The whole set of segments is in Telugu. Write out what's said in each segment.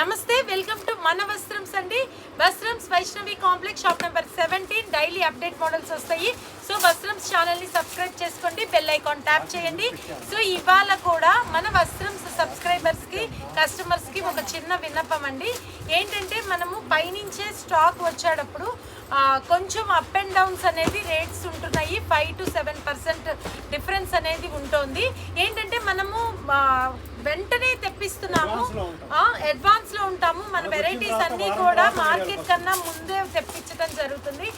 నమస్తే, వెల్కమ్ టు మన వస్త్రమ్స్ అండి. Vastrams Vaishnavi complex, shop number 17. Daily update models వస్తాయి. సో వస్త్రమ్స్ ఛానల్ని సబ్స్క్రైబ్ చేసుకోండి, బెల్ ఐకాన్ ట్యాప్ చేయండి. సో ఇవాళ కూడా మన వస్త్రమ్స్ సబ్స్క్రైబర్స్కి, కస్టమర్స్కి ఒక చిన్న విన్నపం అండి. ఏంటంటే మనము పైనుంచే స్టాక్ వచ్చేటప్పుడు కొంచెం అప్ అండ్ డౌన్స్ అనేది రేట్స్ ఉంటున్నాయి. 5 to 7% డిఫరెన్స్ అనేది ఉంటుంది. ఏంటంటే మనము వెంటనే తెప్పిస్తున్నాము, అడ్వాన్స్లో ఉంటాము. మన వెరైటీస్ అన్నీ కూడా మార్కెట్ కన్నా ముందే తెప్పించడం జరుగుతుంది.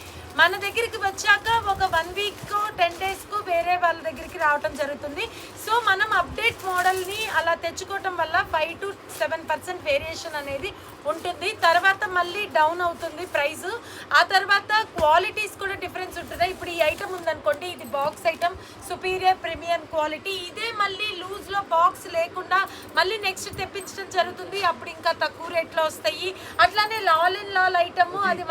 మన దగ్గరికి వచ్చాక ఒక 1 week 10 days వేరే వాళ్ళ దగ్గరికి రావటం జరుగుతుంది. సో మనం అప్డేట్ మోడల్ని అలా తెచ్చుకోవటం వల్ల 5 to 7% వేరియేషన్ అనేది ఉంటుంది. తర్వాత మళ్ళీ డౌన్ అవుతుంది ప్రైస్. ఆ తర్వాత క్వాలిటీస్ కూడా డిఫరెన్స్ ఉంటుంది. ఇప్పుడు ఈ ఐటమ్ ఉందనుకోండి, ఇది box item, superior premium quality. ఇదే మళ్ళీ లూజ్లో బాక్స్ లేకుండా మళ్ళీ నెక్స్ట్ తెప్పించడం జరుగుతుంది. అప్పుడు ఇంకా తక్కువ రేట్లో వస్తాయి. అట్లానే లాల్ అండ్ లాల్ ఐటమ్, అది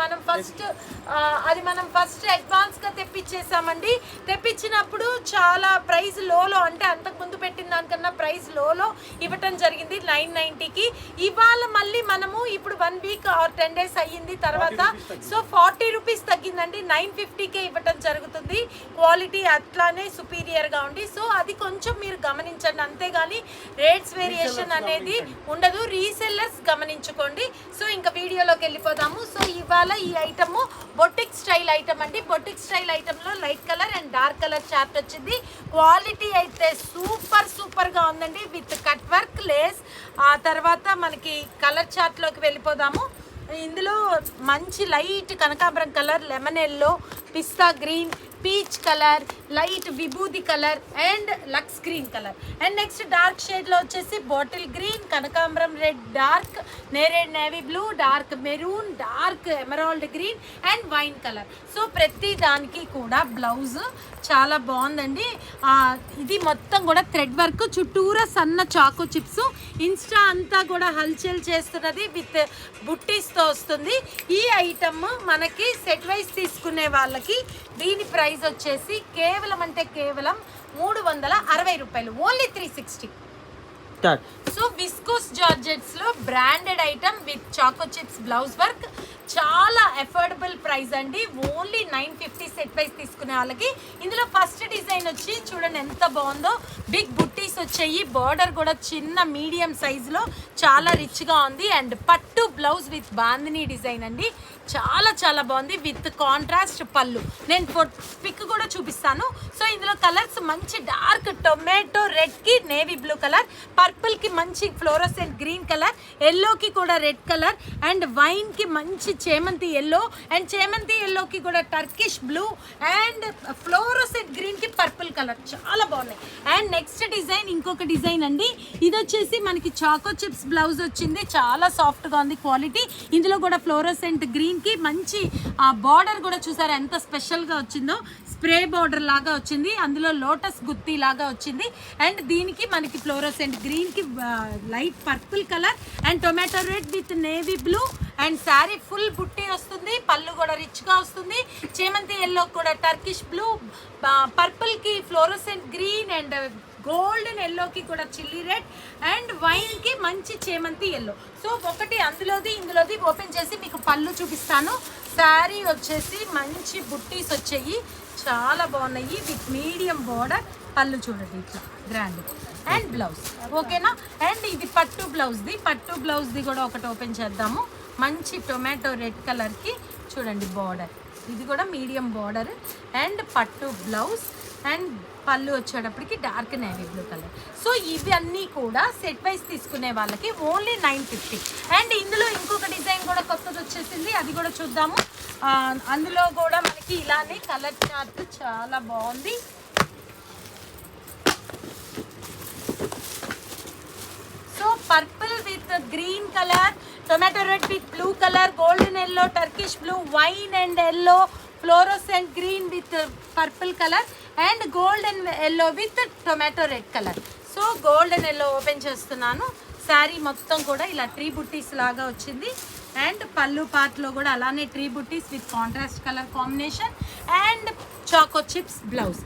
మనం ఫస్ట్ అడ్వాన్స్గా తెప్పించేసామండి. తెప్పించినప్పుడు చాలా ప్రైస్ లోలో, అంటే అంతకుముందు పెట్టిన దానికన్నా ప్రైస్ లోలో ఇవ్వటం జరిగింది 990కి. ఇవాళ మళ్ళీ మనము ఇప్పుడు 1 week or 10 days అయ్యింది తర్వాత, సో 40 రూపీస్ తగ్గిందండి. 950కే ఇవ్వటం జరుగుతుంది. క్వాలిటీ అట్లానే సుపీరియర్గా ఉంది. సో అది కొంచెం మీరు గమనించండి, అంతేగాని రేట్స్ వేరియేషన్ అనేది ఉండదు. రీసెల్లర్స్ గమనించుకోండి. సో ఇంకా వీడియోలోకి వెళ్ళిపోదాము. సో ఇవాళ ఈ ఐటమ్ బొటిక్ స్టైల్ ఐటమ్ అండి. బొటిక్ స్టైల్ ఐటమ్లో light colour and dark colour chart వచ్చింది. క్వాలిటీ అయితే సూపర్గా ఉందండి, విత్ కట్ వర్క్, లేస్. ఆ తర్వాత మనకి కలర్ చార్ట్లోకి వెళ్ళిపోదాము. ఇందులో మంచి లైట్ కనకాంబరం colour, lemon yellow, pista green, peach colour, light విభూది colour and lux green colour. And next dark షేడ్లో వచ్చేసి బాటిల్ గ్రీన్, కనకాంబరం రెడ్, డార్క్ నేరేడ్ navy blue, dark maroon, dark emerald green and wine colour. So ప్రతి దానికి కూడా బ్లౌజ్ చాలా బాగుందండి. ఇది మొత్తం కూడా థ్రెడ్ వర్క్, చుట్టూరా సన్న చాకో చిప్స్. ఇన్స్టా అంతా కూడా హల్చల్ చేస్తున్నది, విత్ బుట్టీస్తో వస్తుంది. ఈ ఐటమ్ మనకి సెట్ వైజ్ తీసుకునే వాళ్ళకి దీని ప్రైస్ వచ్చేసి కేవలం 360 రూపాయలు, ఓన్లీ 360. సో విస్కోస్ జార్జెట్స్ లో branded item with choco chips blouse work, చాలా అఫోర్డబుల్ ప్రైస్ అండి. ఓన్లీ 950 సెట్ వైజ్ తీసుకునే వాళ్ళకి. ఇందులో ఫస్ట్ డిజైన్ వచ్చి చూడండి ఎంత బాగుందో, బిగ్ బుట్టీస్ వచ్చాయి. బార్డర్ కూడా చిన్న మీడియం సైజులో చాలా రిచ్గా ఉంది. అండ్ పట్టు బ్లౌజ్ విత్ బాందినీ డిజైన్ అండి, చాలా బాగుంది, విత్ కాంట్రాస్ట్ పళ్ళు. నేను పిక్ కూడా చూపిస్తాను. సో ఇందులో కలర్స్ మంచి డార్క్ టొమాటో రెడ్కి నేవీ బ్లూ కలర్, పర్పుల్కి మంచి ఫ్లోరోసెంట్ గ్రీన్ కలర్, ఎల్లోకి కూడా రెడ్ కలర్, అండ్ వైన్కి మంచి చేమంతి ఎల్లో, అండ్ చేమంతి ఎల్లోకి కూడా టర్కిష్ బ్లూ, అండ్ ఫ్లోరోసెంట్ గ్రీన్కి పర్పుల్ కలర్. చాలా బాగున్నాయి. అండ్ నెక్స్ట్ డిజైన్ ఇంకొక డిజైన్ అండి. ఇది వచ్చేసి మనకి చాకో చిప్స్ బ్లౌజ్ వచ్చింది, చాలా సాఫ్ట్గా ఉంది క్వాలిటీ. ఇందులో కూడా ఫ్లోరోసెంట్ గ్రీన్కి మంచి బార్డర్ కూడా చూసారా ఎంత స్పెషల్గా వచ్చిందో, స్ప్రే బార్డర్ లాగా వచ్చింది. అందులో లోటస్ గుత్తి లాగా వచ్చింది. అండ్ దీనికి మనకి ఫ్లోరోసెంట్ గ్రీన్కి light purple colour and tomato red with navy blue. And sari full బుట్టి వస్తుంది, పళ్ళు కూడా రిచ్గా వస్తుంది. చేమంతి ఎల్లో కూడా టర్కిష్ బ్లూ, పర్పుల్కి ఫ్లోరోసెంట్ గ్రీన్, అండ్ గోల్డెన్ ఎల్లోకి కూడా చిల్లీ రెడ్, అండ్ వైన్కి మంచి చేమంతి ఎల్లో. సో ఒకటి ఇందులోది ఓపెన్ చేసి మీకు పళ్ళు చూపిస్తాను. శారీ వచ్చేసి మంచి బుట్టీస్ వచ్చాయి, చాలా బాగున్నాయి, విత్ మీడియం బోర్డర్. పళ్ళు చూడండి ఇట్లా గ్రాండ్, అండ్ బ్లౌజ్ ఓకేనా. అండ్ ఇది పట్టు బ్లౌజ్ది కూడా ఒకటి ఓపెన్ చేద్దాము. మంచి టొమాటో రెడ్ కలర్కి చూడండి బార్డర్, ఇది కూడా మీడియం బార్డర్, అండ్ పట్టు బ్లౌజ్, అండ్ పళ్ళు వచ్చేటప్పటికి dark navy blue colour. So ఇవన్నీ కూడా సెట్ వైజ్ తీసుకునే వాళ్ళకి ఓన్లీ 950. అండ్ ఇందులో ఇంకొక డిజైన్ కూడా కొత్తది వచ్చేసింది, అది కూడా చూద్దాము. అందులో కూడా మనకి ఇలానే కలర్ చార్ట్ చాలా బాగుంది. So purple with green colour, tomato red with blue colour, golden yellow, Turkish blue, wine and yellow, fluorescent green with purple colour, and golden yellow with tomato red colour. So golden yellow open చేస్తున్నాను. శారీ మొత్తం కూడా ఇలా ట్రీ బుట్టీస్ లాగా వచ్చింది. అండ్ పళ్ళు పార్ట్లో కూడా అలానే ట్రీ బుట్టీస్ with contrast colour combination, and choco chips blouse.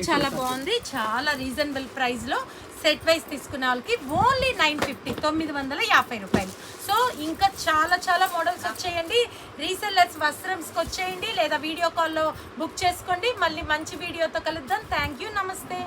చాలా బాగుంది, చాలా రీజనబుల్ ప్రైస్లో సెట్ వైజ్ తీసుకునే వాళ్ళకి ఓన్లీ 950 950 రూపాయలు. సో ఇంకా చాలా చాలా మోడల్స్ వచ్చేయండి. రీసెల్లర్స్ వస్త్రంస్కి వచ్చేయండి లేదా వీడియో కాల్లో బుక్ చేసుకోండి. మళ్ళీ మంచి వీడియోతో కలుద్దాం. థ్యాంక్ యూ, నమస్తే.